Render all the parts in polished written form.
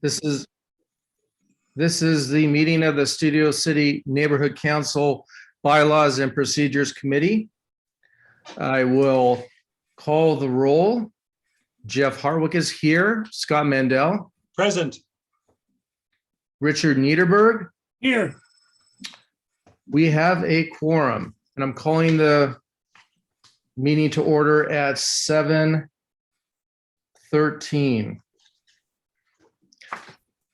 This is the meeting of the Studio City Neighborhood Council Bylaws and Procedures Committee. I will call the roll. Jeff Hartwick is here. Scott Mandel. Present. Richard Niederberg. Here. We have a quorum, and I'm calling the meeting to order at 7:13.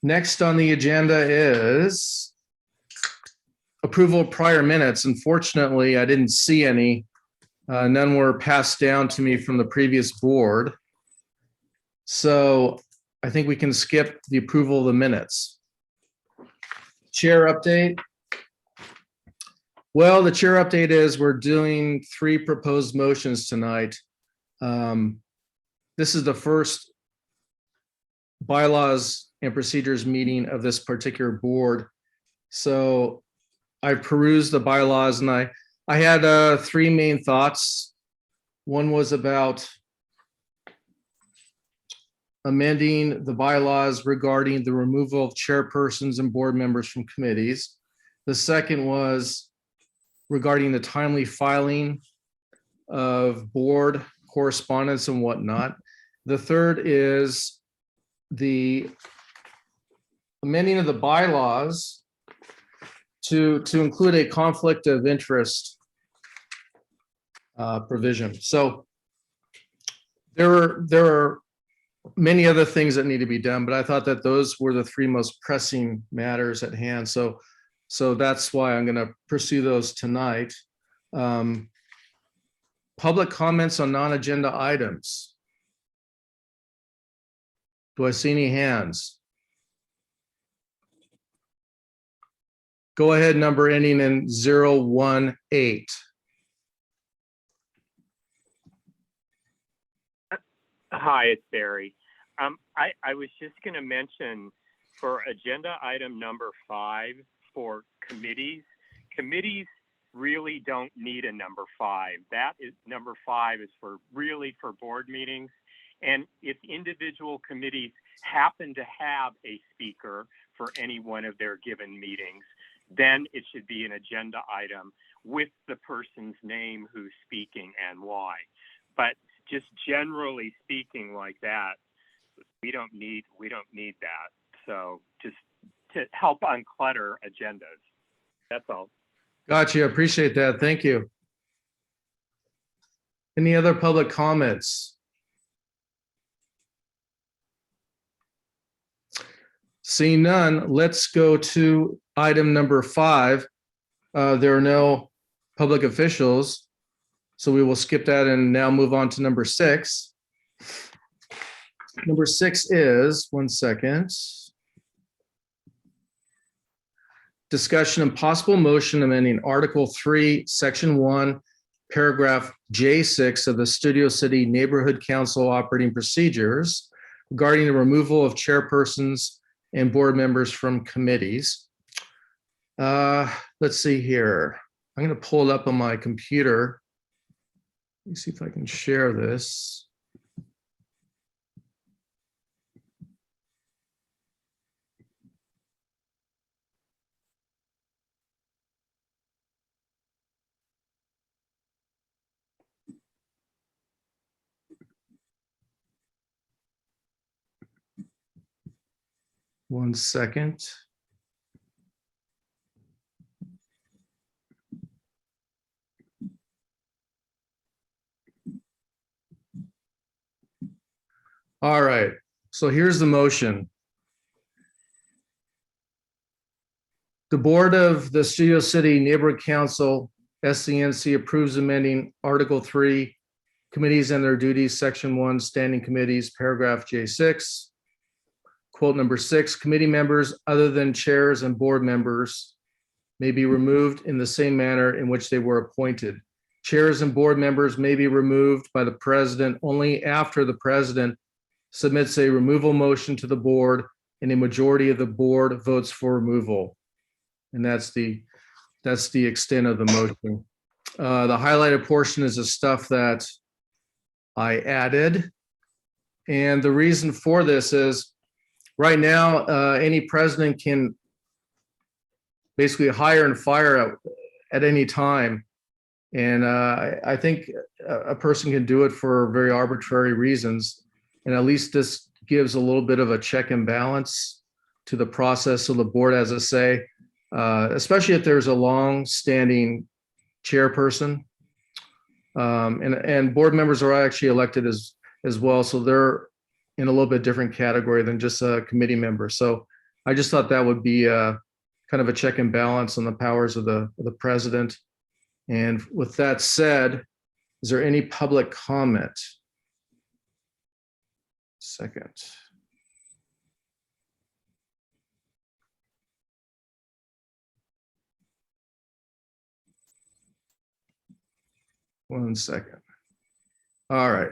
Next on the agenda is approval of prior minutes. Unfortunately, I didn't see any. None were passed down to me from the previous board. So I think we can skip the approval of the minutes. Chair update. Well, the chair update is we're doing 3 proposed motions tonight. This is the first bylaws and procedures meeting of this particular board. So I perused the bylaws and I had 3 main thoughts. One was about amending the bylaws regarding the removal of chairpersons and board members from committees. The second was regarding the timely filing of board correspondence and whatnot. The third is the amending of the bylaws to include a conflict of interest provision. So there are many other things that need to be done, but I thought that those were the 3 most pressing matters at hand. So that's why I'm going to pursue those tonight. Public comments on non-agenda items. Do I see any hands? Go ahead, number ending in 018. Hi, it's Barry. I was just going to mention for agenda item number 5 for committees really don't need a number 5. That is number 5 is for board meetings. And if individual committees happen to have a speaker for any one of their given meetings, then it should be an agenda item with the person's name who's speaking and why. But just generally speaking like that, we don't need that. So just to help unclutter agendas. That's all. Gotcha. Appreciate that. Thank you. Any other public comments? Seeing none, let's go to item number 5. There are no public officials, so we will skip that and now move on to number 6. Number 6 is, one second. Discussion and possible motion amending Article 3, Section 1, Paragraph J6 of the Studio City Neighborhood Council Operating Procedures regarding the removal of chairpersons and board members from committees. Let's see here. I'm going to pull it up on my computer. Let me see if I can share this. One second. All right, so here's the motion. The board of the Studio City Neighborhood Council, SCNC, approves amending Article 3, Committees and Their Duties, Section 1, Standing Committees, Paragraph J6. Quote number 6, committee members other than chairs and board members may be removed in the same manner in which they were appointed. Chairs and board members may be removed by the president only after the president submits a removal motion to the board and a majority of the board votes for removal. And that's the extent of the motion. The highlighted portion is the stuff that I added. And the reason for this is right now, any president can basically hire and fire at any time. And I think a person can do it for very arbitrary reasons. And at least this gives a little bit of a check and balance to the process, so the board has a say, especially if there's a long-standing chairperson. And board members are actually elected as well, so they're in a little bit different category than just a committee member. So I just thought that would be kind of a check and balance on the powers of the president. And with that said, is there any public comment? Second. One second. All right.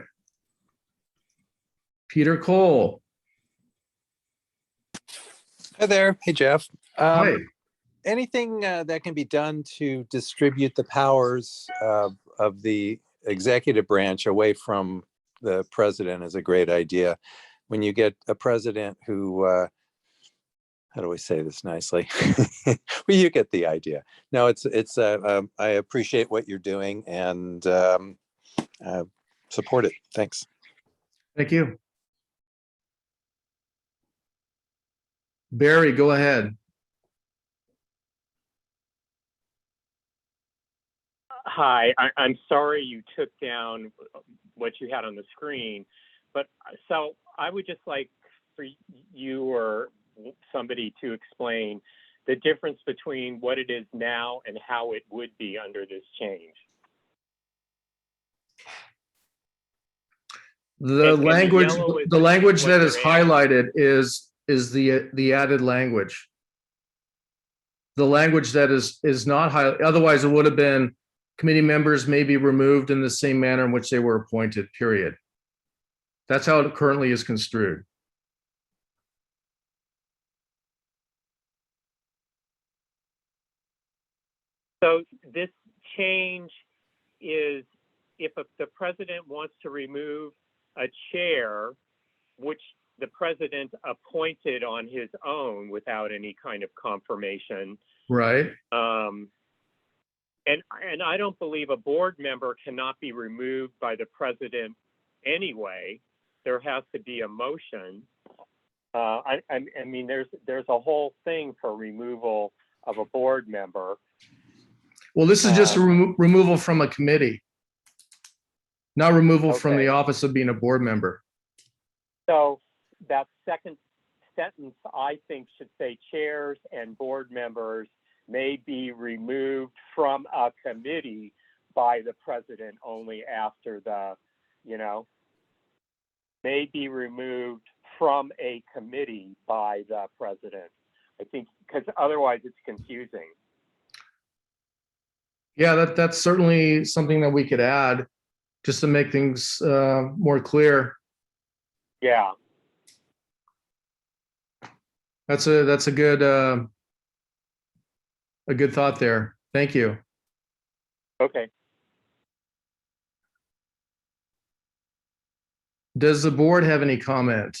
Peter Cole. Hi there. Hey, Jeff. Hi. Anything that can be done to distribute the powers of the executive branch away from the president is a great idea. When you get a president who, how do I say this nicely? Well, you get the idea. No, I appreciate what you're doing and support it. Thanks. Thank you. Barry, go ahead. Hi, I'm sorry you took down what you had on the screen, but so I would just like for you or somebody to explain the difference between what it is now and how it would be under this change. The language that is you're highlighted is the added language. The language that is not highlighted, otherwise it would have been committee members may be removed in the same manner in which they were appointed, period. That's how it currently is construed. So this change is if the president wants to remove a chair, which the president appointed on his own without any kind of confirmation. Right. And I don't believe a board member cannot be removed by the president anyway. There has to be a motion. I mean, there's a whole thing for removal of a board member. Well, this is just a removal from a committee, not removal from the office of being a board member. So that second sentence, I think, should say chairs and board members may be removed from a committee by the president only after the, may be removed from a committee by the president. I think, because otherwise it's confusing. Yeah, that's certainly something that we could add just to make things more clear. Yeah. That's a good thought there. Thank you. Okay. Does the board have any comment?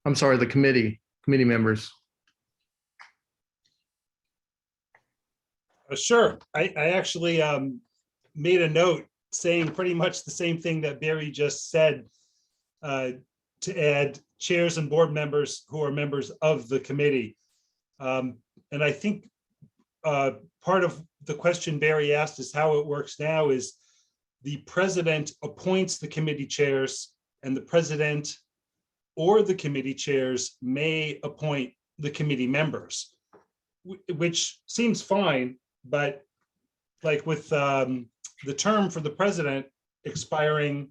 I'm sorry, the committee members. Sure. I actually made a note saying pretty much the same thing that Barry just said, to add chairs and board members who are members of the committee. And I think part of the question Barry asked is how it works now is the president appoints the committee chairs and the president or the committee chairs may appoint the committee members, which seems fine. But like with the term for the president expiring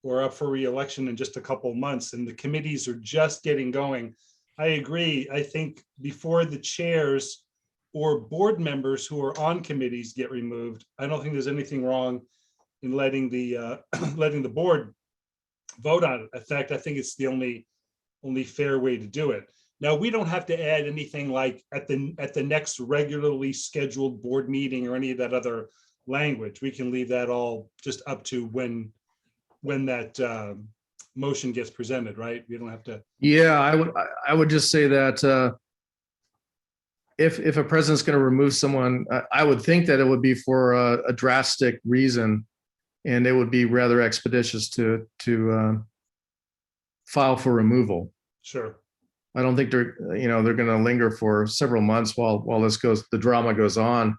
or up for re-election in just a couple of months and the committees are just getting going, I agree. I think before the chairs or board members who are on committees get removed, I don't think there's anything wrong in letting the letting the board vote on it. In fact, I think it's the only fair way to do it. Now, we don't have to add anything like at the next regularly scheduled board meeting or any of that other language. We can leave that all just up to when that motion gets presented, right? We don't have to, Yeah, I would just say that if a president's going to remove someone, I would think that it would be for a drastic reason, and it would be rather expeditious to file for removal. sure. I don't think they're going to linger for several months while the drama goes on.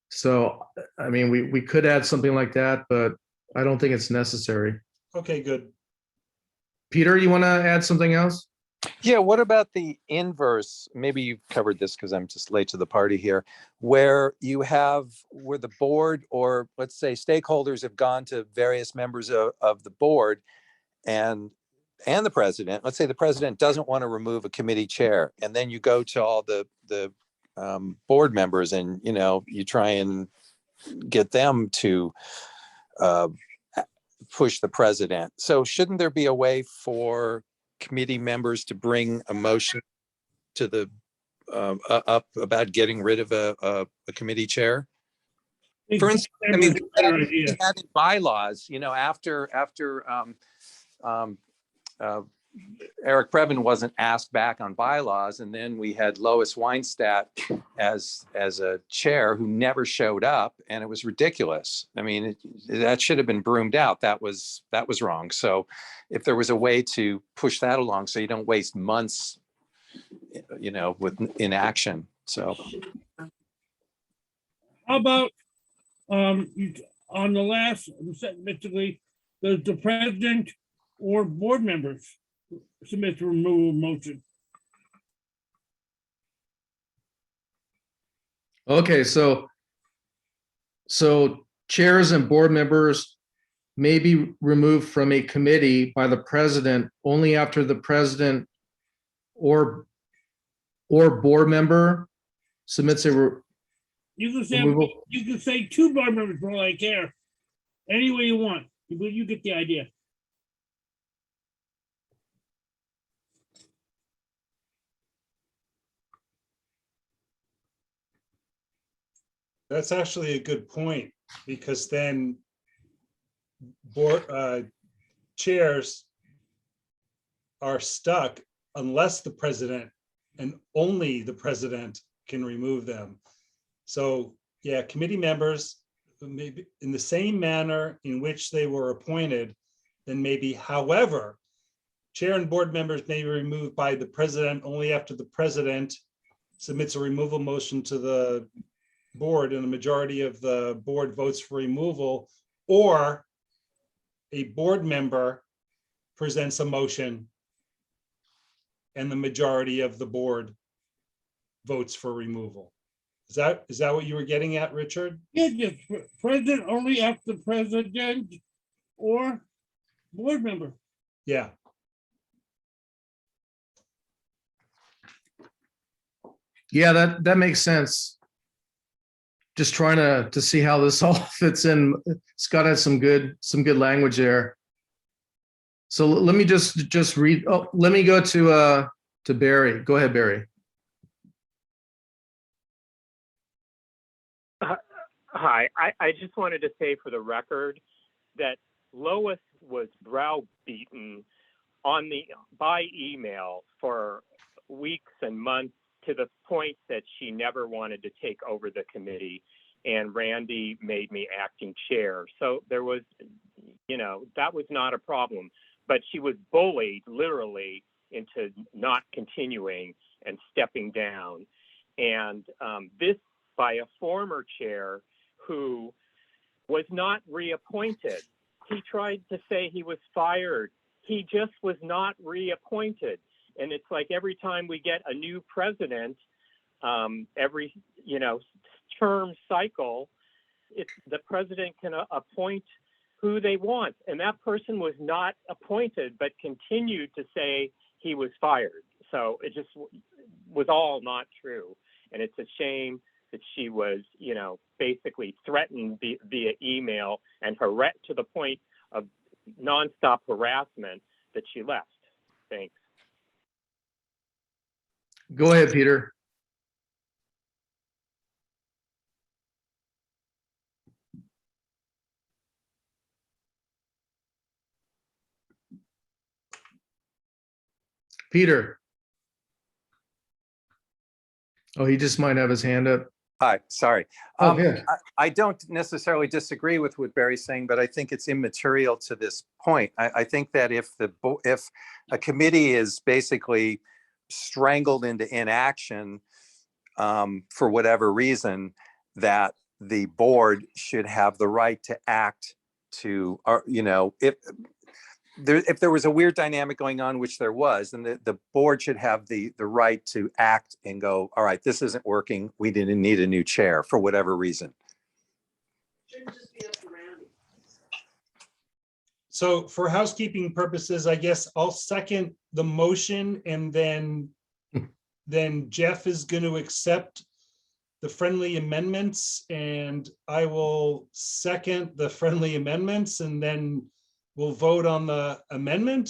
So, I mean, we could add something like that, but I don't think it's necessary. Okay, good. Peter, you want to add something else? Yeah, what about the inverse? Maybe you've covered this because I'm just late to the party here, where the board, or let's say stakeholders, have gone to various members of the board and the president. Let's say the president doesn't want to remove a committee chair, and then you go to all the board members and, you try and get them to push the president. So shouldn't there be a way for committee members to bring a motion to the up about getting rid of a committee chair? For instance, I mean, Better idea. having bylaws, after Eric Previn wasn't asked back on bylaws, and then we had Lois Weinstadt as a chair who never showed up, and it was ridiculous. I mean, that should have been broomed out. That was wrong. So if there was a way to push that along so you don't waste months, with inaction. So How about, on the last, basically, the president or board members submit the removal motion? Okay, so chairs and board members may be removed from a committee by the president only after the president or board member submits You can say, removal. you can say two board members for all I care. Any way you want, but you get the idea. That's actually a good point, because then board chairs are stuck unless the president and only the president can remove them. So yeah, committee members, maybe in the same manner in which they were appointed, then maybe, however, chair and board members may be removed by the president only after the president submits a removal motion to the board and a majority of the board votes for removal, or a board member presents a motion and the majority of the board votes for removal. Is that what you were getting at, Richard? Yeah, just president only after president or board member. Yeah. Yeah, that makes sense. Just trying to see how this all fits in. Scott had some good language there. So let me just read. Oh, let me go to Barry. Go ahead, Barry. Hi, I just wanted to say for the record that Lois was browbeaten by email for weeks and months, to the point that she never wanted to take over the committee, and Randy made me acting chair. So there was, that was not a problem, but she was bullied literally into not continuing and stepping down. And this by a former chair who was not reappointed. He tried to say he was fired. He just was not reappointed. And it's like every time we get a new president, every term cycle, the president can appoint who they want. And that person was not appointed, but continued to say he was fired. So it just was all not true. And it's a shame that she was, basically threatened via email and to the point of nonstop harassment that she left. Thanks. Go ahead, Peter. Peter. Oh, he just might have his hand up. Hi, sorry. Oh, yeah. I don't necessarily disagree with what Barry's saying, but I think it's immaterial to this point. I think that if a committee is basically strangled into inaction for whatever reason, that the board should have the right to act to, or, you know, if there was a weird dynamic going on, which there was, then the board should have the right to act and go, all right, this isn't working. We didn't need a new chair for whatever reason. So for housekeeping purposes, I guess I'll second the motion, and then Jeff is going to accept the friendly amendments, and I will second the friendly amendments, and then we'll vote on the amendment.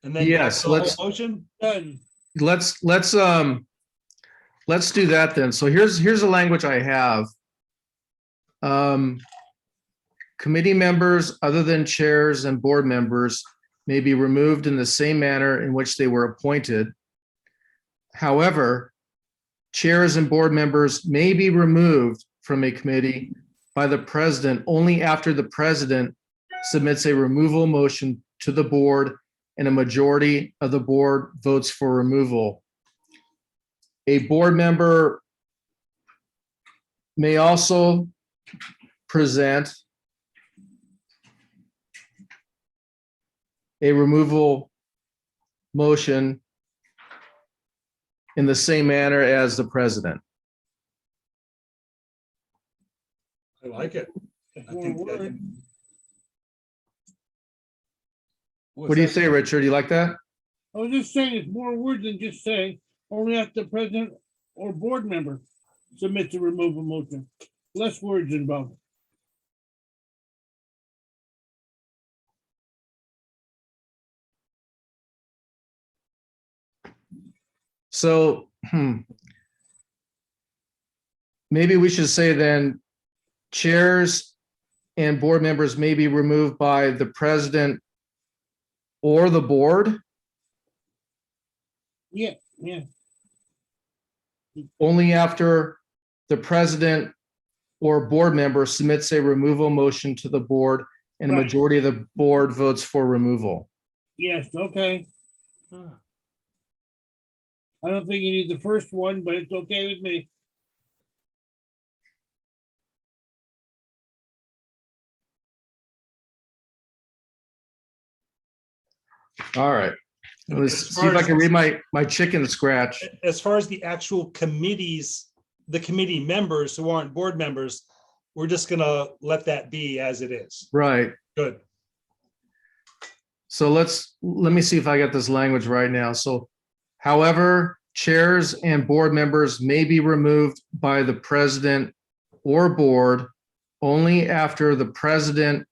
And then Yes, the whole let's- motion. Done. Let's do that then. So here's the language I have. Committee members other than chairs and board members may be removed in the same manner in which they were appointed. However, chairs and board members may be removed from a committee by the president only after the president submits a removal motion to the board and a majority of the board votes for removal. A board member may also present a removal motion in the same manner as the president. I like it. That's I one think word. that- What do you say, Richard? You like that? I was just saying it's more words than just saying only after the president or board member submits a removal motion. Less words involved. So, maybe we should say then chairs and board members may be removed by the president or the board Yeah. only after the president or board member submits a removal motion to the board and a Right. majority of the board votes for removal. Yes, okay. I don't think you need the first one, but it's okay with me. All right. Let's As see far if I as- can read my chicken scratch. As far as the actual committees, the committee members who aren't board members, we're just gonna let that be as it is. Right. Good. So let me see if I got this language right now. So, however, chairs and board members may be removed by the president or board only after the president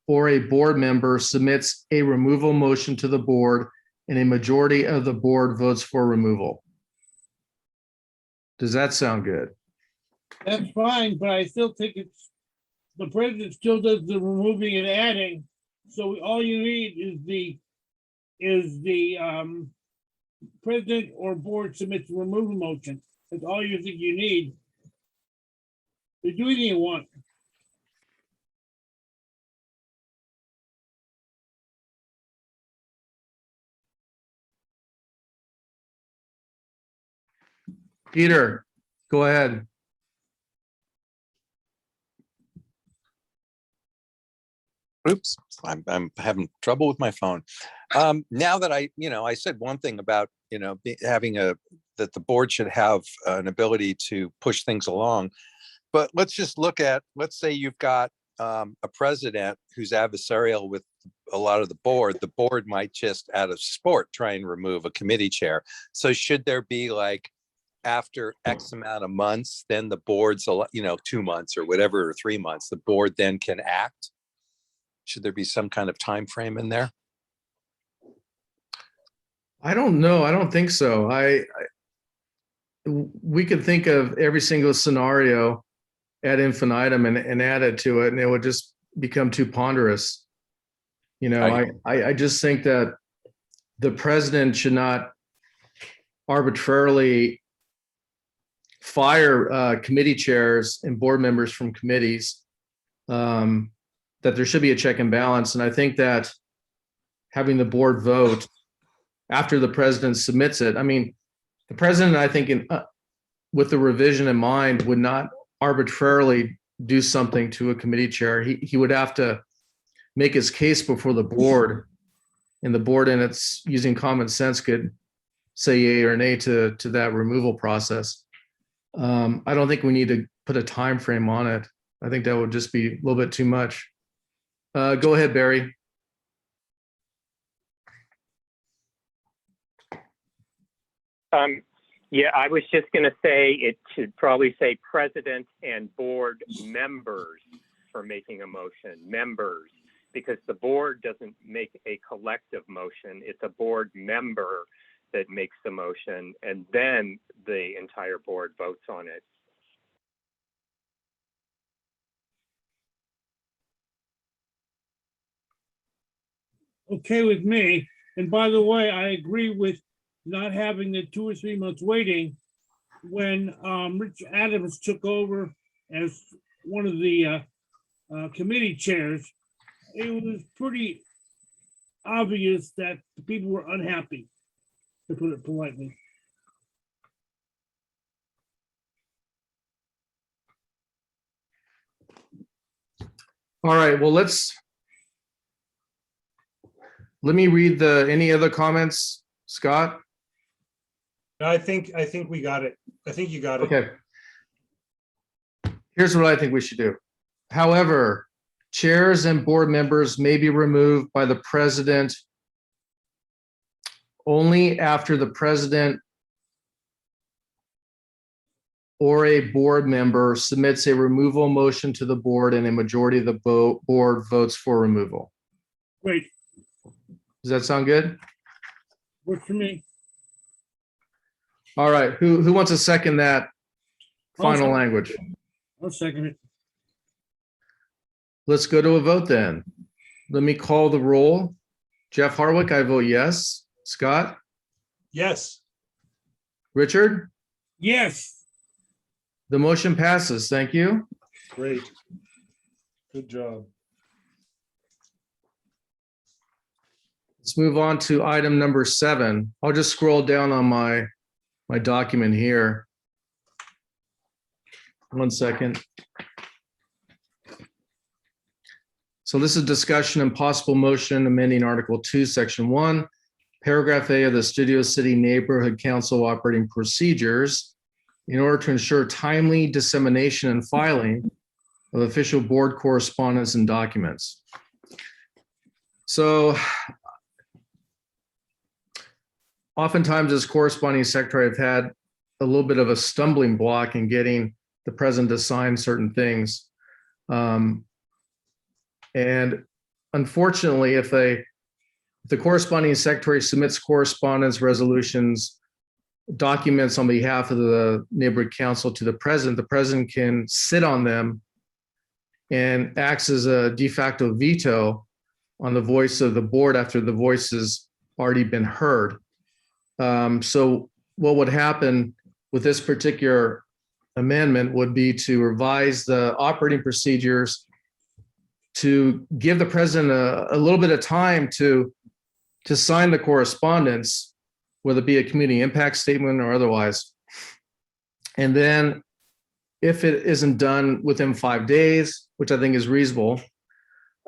or a board member submits a removal motion to the board and a majority of the board votes for removal. Does that sound good? That's fine, but I still think the president still does the removing and adding. So all you need is the president or board submits a removal motion. That's all you think you need. You do anything you want. Peter, go ahead. Oops, I'm having trouble with my phone. Now that I said one thing about, having that the board should have an ability to push things along. But let's just let's say you've got a president who's adversarial with a lot of the board might just out of sport try and remove a committee chair. So should there be like after X amount of months, then the board's, 2 months or whatever, or 3 months, the board then can act? Should there be some kind of time frame in there? I don't know. I don't think so. We could think of every single scenario ad infinitum and add it to it, and it would just become too ponderous. I just think that the president should not arbitrarily fire committee chairs and board members from committees, that there should be a check and balance. And I think that having the board vote after the president submits it, I mean, the president, I think, with the revision in mind, would not arbitrarily do something to a committee chair. He would have to make his case before the board, and the board, and it's using common sense, could say yay or nay to that removal process. I don't think we need to put a time frame on it. I think that would just be a little bit too much. Go ahead, Barry. Yeah, I was just going to say it should probably say president and board members for making a motion, members, because the board doesn't make a collective motion. It's a board member that makes the motion, and then the entire board votes on it. Okay with me. And by the way, I agree with not having the 2 or 3 months waiting. When Rich Adams took over as one of the committee chairs, it was pretty obvious that the people were unhappy, to put it politely. All right, well, let me read any other comments, Scott? No, I think we got it. I think you got it. Okay. Here's what I think we should do. However, chairs and board members may be removed by the president only after the president or a board member submits a removal motion to the board and a majority of the board votes for removal. Great, Does that sound good? works for me. All right, who wants to second that final I'll language? I'll second it. Let's go to a vote then. Let me call the roll. Jeff Harwick, I vote yes. Scott? Yes. Richard? Yes, The motion passes. Thank you. Great. Good job. Let's move on to item number 7. I'll just scroll down on my document here. 1 second. So this is discussion and possible motion amending Article 2, Section 1, Paragraph A of the Studio City Neighborhood Council operating procedures in order to ensure timely dissemination and filing of official board correspondence and documents. So oftentimes as corresponding secretary, I've had a little bit of a stumbling block in getting the president to sign certain things. And unfortunately, if the corresponding secretary submits correspondence, resolutions, documents on behalf of the neighborhood council to the president can sit on them and acts as a de facto veto on the voice of the board after the voice has already been heard. So what would happen with this particular amendment would be to revise the operating procedures to give the president a little bit of time to sign the correspondence, whether it be a community impact statement or otherwise. And then if it isn't done within 5 days, which I think is reasonable,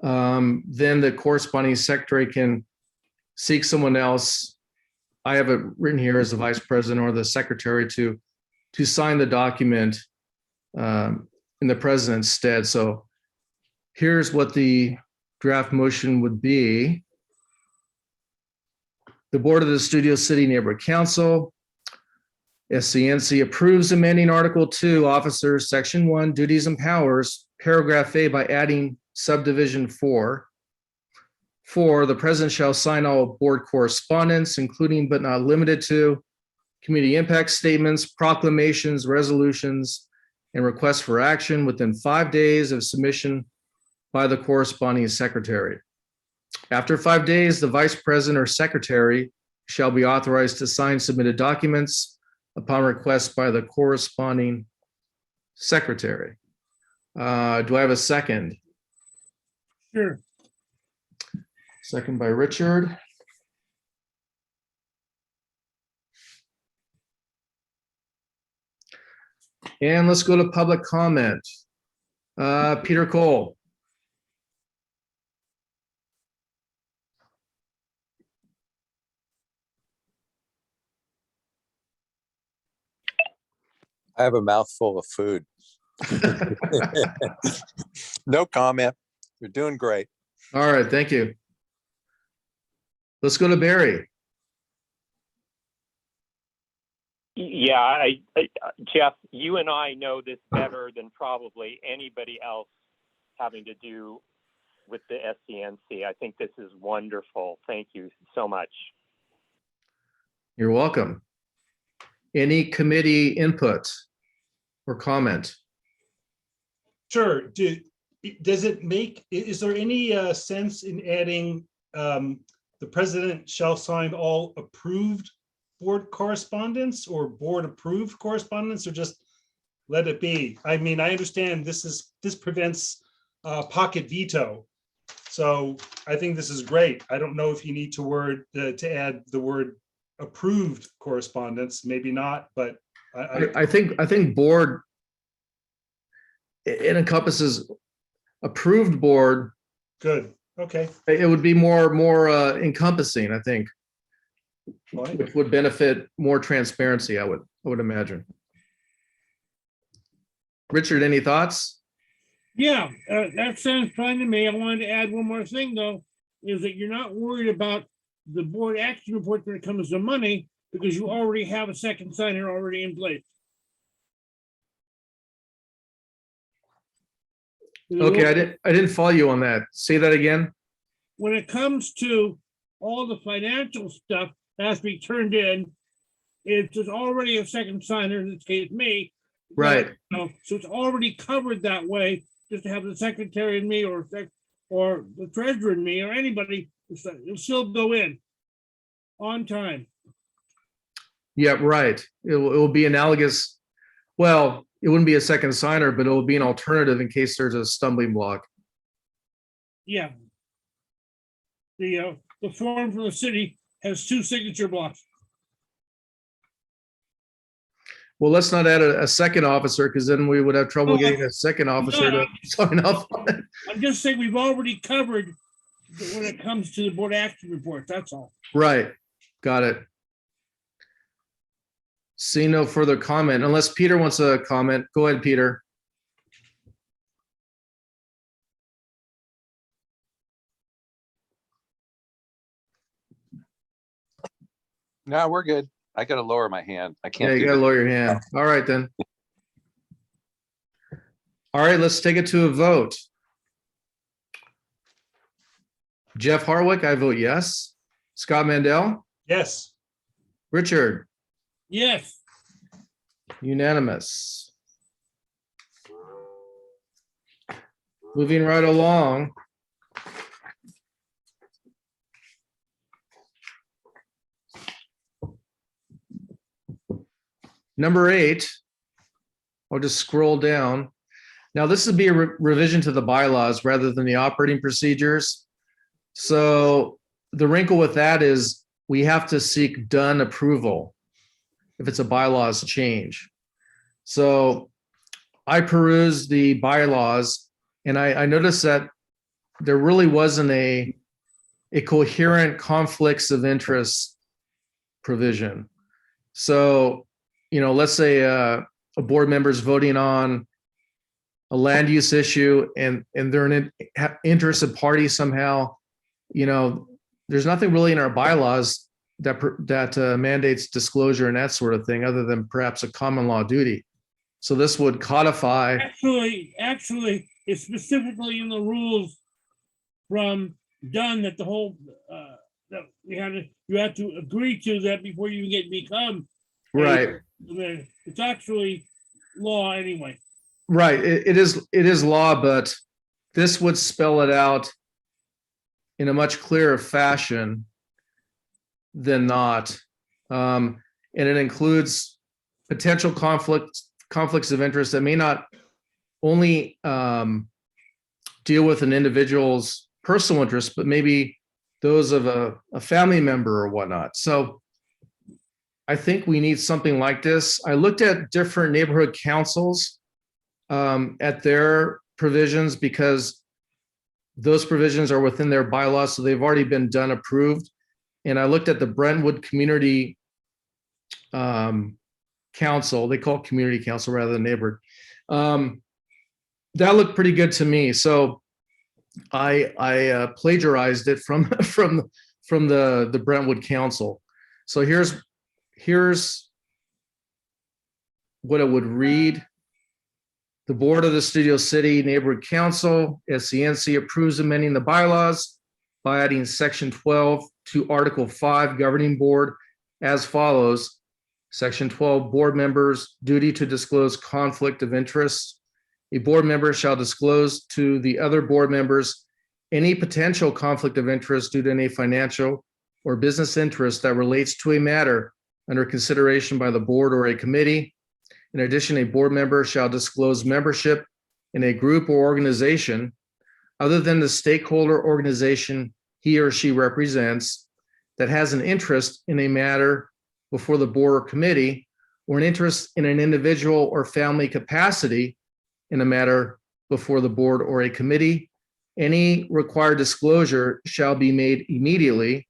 then the corresponding secretary can seek someone else. I have it written here as the vice president or the secretary to sign the document in the president's stead. So here's what the draft motion would be. The board of the Studio City Neighborhood Council, SCNC, approves amending Article 2, Officers, Section 1, Duties and Powers, Paragraph A by adding subdivision 4. 4, the president shall sign all board correspondence, including but not limited to community impact statements, proclamations, resolutions, and requests for action within 5 days of submission by the corresponding secretary. After 5 days, the vice president or secretary shall be authorized to sign submitted documents upon request by the corresponding secretary. Do I have a second? Sure. Second by Richard. And let's go to public comment. Peter Cole. I have a mouthful of food. No comment. You're doing great. All right, thank you. Let's go to Barry. Yeah, Jeff, you and I know this better than probably anybody else having to do with the SCNC. I think this is wonderful. Thank you so much. You're welcome. Any committee input or comment? Sure. Does it make, is there any sense in adding the president shall sign all approved board correspondence or board approved correspondence, or just let it be? I mean, I understand this prevents pocket veto. So I think this is great. I don't know if you need to add the word approved correspondence, maybe not, but I think board, it encompasses approved board. good. Okay. It would be more encompassing, I think, Fine. which would benefit more transparency, I would imagine. Richard, any thoughts? Yeah, that sounds fine to me. I wanted to add one more thing, though, is that you're not worried about the board action report when it comes to money, because you already have a second signer already in place. Okay, I didn't follow you on that. Say that again. When it comes to all the financial stuff that has to be turned in, there's already a second signer, in this case, me. Right. So it's already covered that way, just to have the secretary and me, or the treasurer and me, or anybody, it'll still go in on time. Yeah, right. It will be analogous. Well, it wouldn't be a second signer, but it will be an alternative in case there's a stumbling block. Yeah. The form from the city has 2 signature blocks. Well, let's not add a second officer, because then we would have trouble getting a second officer to sign off on it. I'm just saying we've already covered when it comes to the board action report, that's all. Right. Got it. See no further comment, unless Peter wants a comment. Go ahead, Peter. No, we're good. I got to lower my hand. I Yeah, can't. you do gotta that. lower your hand. All right, then. All right, let's take it to a vote. Jeff Harwick, I vote yes. Scott Mandel, Yes. Richard, Yes, unanimous. Moving right along. Number 8, I'll just scroll down. Now, this would be a revision to the bylaws rather than the operating procedures. So the wrinkle with that is we have to seek done approval if it's a bylaws change. So I perused the bylaws and I noticed that there really wasn't a coherent conflicts of interest provision. So, let's say a board member is voting on a land use issue and they're an interested party somehow, there's nothing really in our bylaws that mandates disclosure and that sort of thing, other than perhaps a common law duty. So this would codify. actually, it's specifically in the rules from Dunn that the whole, that you have to agree to that before you can become. Right. It's actually law anyway. Right. It is law, but this would spell it out in a much clearer fashion. than not. And it includes potential conflicts of interest that may not only deal with an individual's personal interest, but maybe those of a family member or whatnot. So I think we need something like this. I looked at different neighborhood councils at their provisions because those provisions are within their bylaws, so they've already been done, approved. And I looked at the Brentwood Community Council. They call it Community Council rather than neighborhood. That looked pretty good to me. So I plagiarized it from the Brentwood Council. So here's what it would read. The Board of the Studio City Neighborhood Council, SCNC, approves amending the bylaws by adding Section 12 to Article 5 Governing Board as follows. Section 12, board members' duty to disclose conflict of interest. A board member shall disclose to the other board members any potential conflict of interest due to any financial or business interest that relates to a matter under consideration by the board or a committee. In addition, a board member shall disclose membership in a group or organization other than the stakeholder organization he or she represents that has an interest in a matter before the board or committee, or an interest in an individual or family capacity in a matter before the board or a committee. Any required disclosure shall be made immediately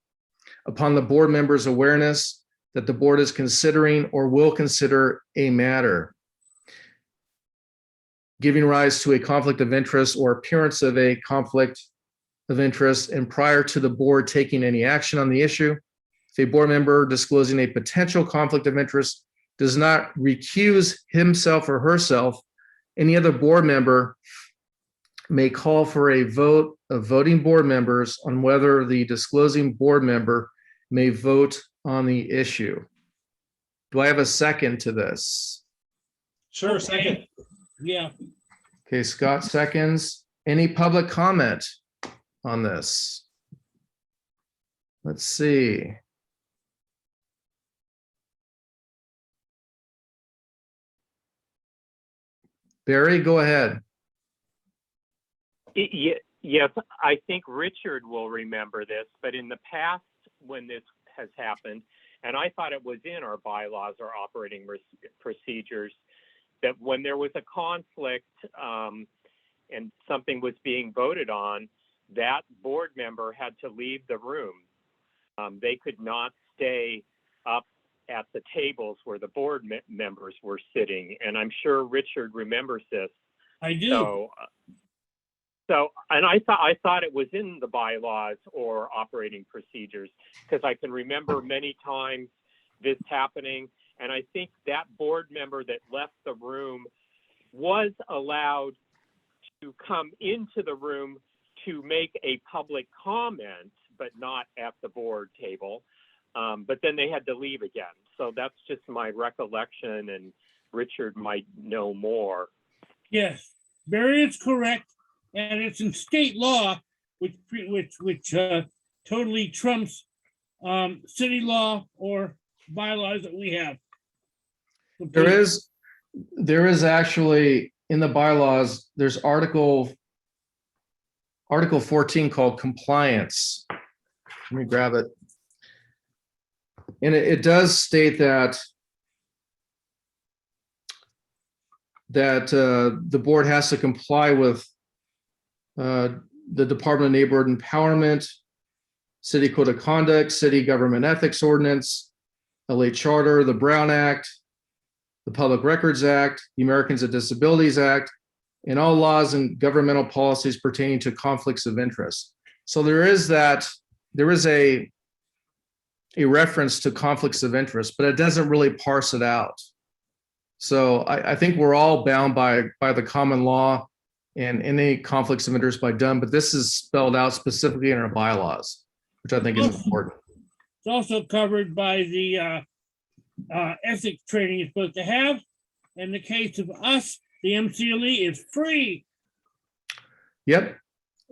upon the board member's awareness that the board is considering or will consider a matter giving rise to a conflict of interest or appearance of a conflict of interest, and prior to the board taking any action on the issue. If a board member disclosing a potential conflict of interest does not recuse himself or herself, any other board member may call for a vote of voting board members on whether the disclosing board member may vote on the issue. Do I have a second to this? Sure, second. Yeah, Okay, Scott seconds. Any public comment on this? Let's see. Barry, go ahead. Yes, I think Richard will remember this, but in the past, when this has happened, and I thought it was in our bylaws or operating procedures, that when there was a conflict and something was being voted on, that board member had to leave the room. They could not stay up at the tables where the board members were sitting, and I'm sure Richard remembers this. I do. So, and I thought it was in the bylaws or operating procedures, because I can remember many times this happening. And I think that board member that left the room was allowed to come into the room to make a public comment, but not at the board table. But then they had to leave again. So that's just my recollection, and Richard might know more. Yes, Barry is correct, and it's in state law, which totally trumps city law or bylaws that we have. There is actually in the bylaws, there's Article 14 called compliance. Let me grab it. And it does state that the board has to comply with the Department of Neighborhood Empowerment, City Code of Conduct, City Government Ethics Ordinance, LA Charter, the Brown Act, the Public Records Act, the Americans with Disabilities Act, and all laws and governmental policies pertaining to conflicts of interest. So there is a reference to conflicts of interest, but it doesn't really parse it out. So I think we're all bound by the common law and any conflicts of interest by DUN, but this is spelled out specifically in our bylaws, which I think is important. It's also covered by the ethics training you're supposed to have. In the case of us, the MCLE is free. Yep.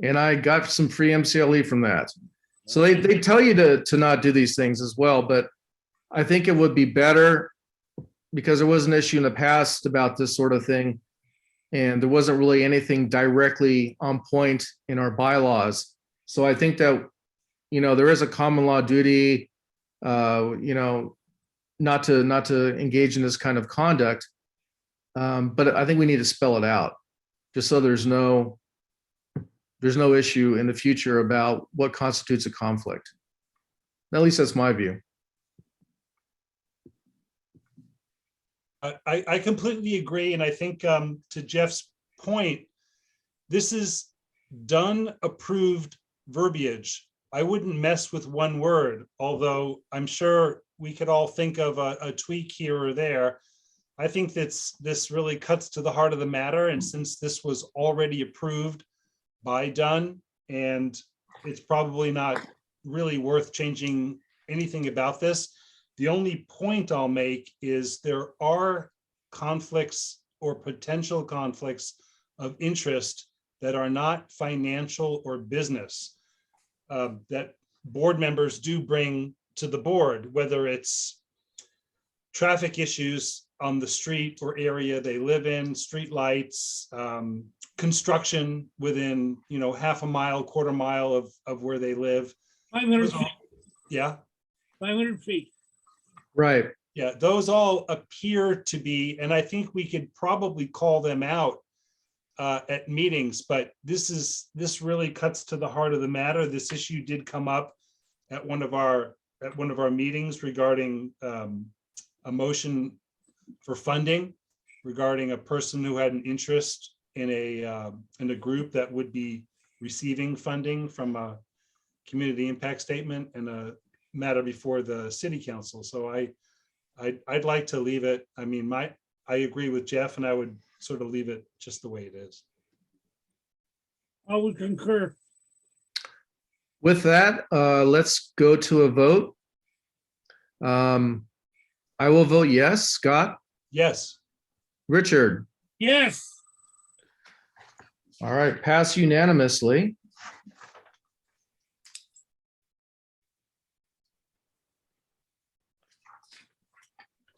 And I got some free MCLE from that. So they tell you to not do these things as well, but I think it would be better because there was an issue in the past about this sort of thing. And there wasn't really anything directly on point in our bylaws. So I think that, there is a common law duty, not to engage in this kind of conduct. But I think we need to spell it out just so there's no issue in the future about what constitutes a conflict. At least that's my view. I completely agree. And I think to Jeff's point, this is done approved verbiage. I wouldn't mess with one word, although I'm sure we could all think of a tweak here or there. I think this really cuts to the heart of the matter. And since this was already approved by Dunn, and it's probably not really worth changing anything about this. The only point I'll make is there are conflicts or potential conflicts of interest that are not financial or business that board members do bring to the board, whether it's traffic issues on the street or area they live in, street lights, construction within, half a mile, quarter mile of where they live. 500 feet, Yeah. 500 feet. Right. Yeah, those all appear to be, and I think we could probably call them out at meetings, but this really cuts to the heart of the matter. This issue did come up at one of our meetings regarding a motion for funding regarding a person who had an interest in a group that would be receiving funding from a community impact statement and a matter before the city council. So I'd like to leave it. I mean, I agree with Jeff, and I would sort of leave it just the way it is. I would concur. With that, let's go to a vote. I will vote yes. Scott? Yes. Richard? Yes, All right, pass unanimously.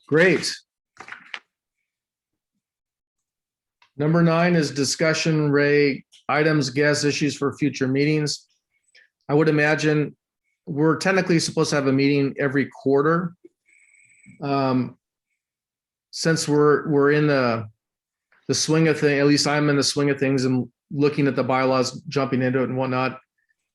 Great. Number 9 is discussion, Ray, items, guest issues for future meetings. I would imagine we're technically supposed to have a meeting every quarter. Since we're in the swing of things, at least I'm in the swing of things and looking at the bylaws, jumping into it and whatnot.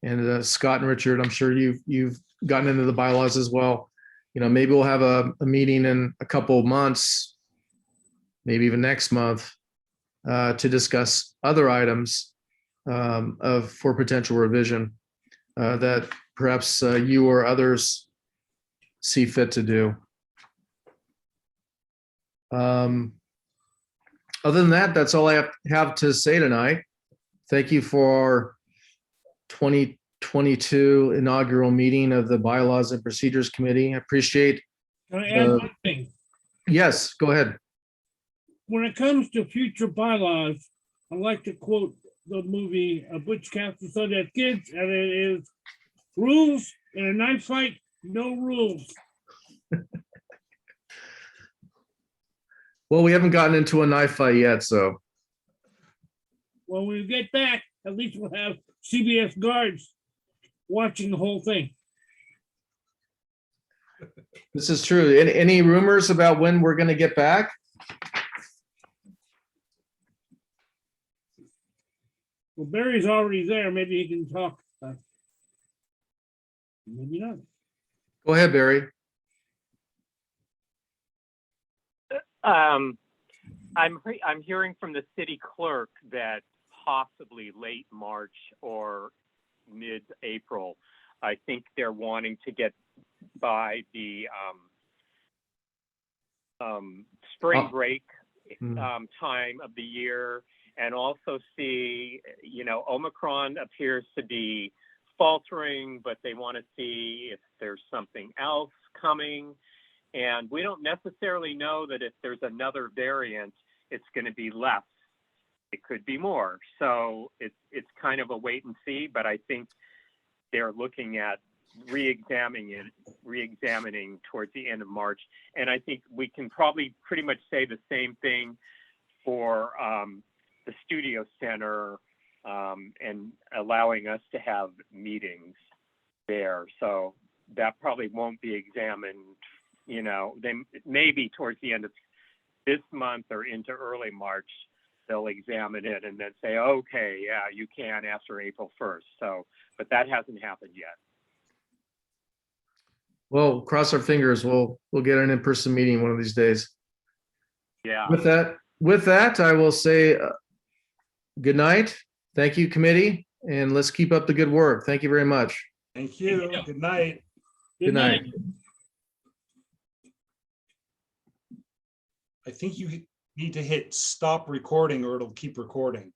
And Scott and Richard, I'm sure you've gotten into the bylaws as well. Maybe we'll have a meeting in a couple of months, maybe even next month, to discuss other items for potential revision that perhaps you or others see fit to do. Other than that, that's all I have to say tonight. Thank you for our 2022 inaugural meeting of the Bylaws and Procedures Committee. I appreciate. can I add one thing? Yes, go ahead. When it comes to future bylaws, I like to quote the movie Butch Cassidy Son Had Kids, and it is rules in a knife fight, no rules. Well, we haven't gotten into a knife fight yet, so. When we get back, at least we'll have CBS guards watching the whole thing. This is true. Any rumors about when we're going to get back? Well, Barry's already there. Maybe he can talk. Maybe not. Go ahead, Barry. I'm hearing from the city clerk that possibly late March or mid-April. I think they're wanting to get by the spring break time of the year, and also see, Omicron appears to be faltering, but they want to see if there's something else coming. And we don't necessarily know that if there's another variant, it's going to be less. It could be more. So it's kind of a wait and see, but I think they're looking at re-examining towards the end of March. And I think we can probably pretty much say the same thing for the studio center and allowing us to have meetings there. So that probably won't be examined, you know, then maybe towards the end of this month or into early March, they'll examine it and then say, okay, yeah, you can after April 1st. So, but that hasn't happened yet. Well, cross our fingers. We'll get an in-person meeting one of these days. Yeah. With that, I will say good night. Thank you, committee, and let's keep up the good work. Thank you very much. Thank you. Good night. Good night. I think you need to hit stop recording or it'll keep recording.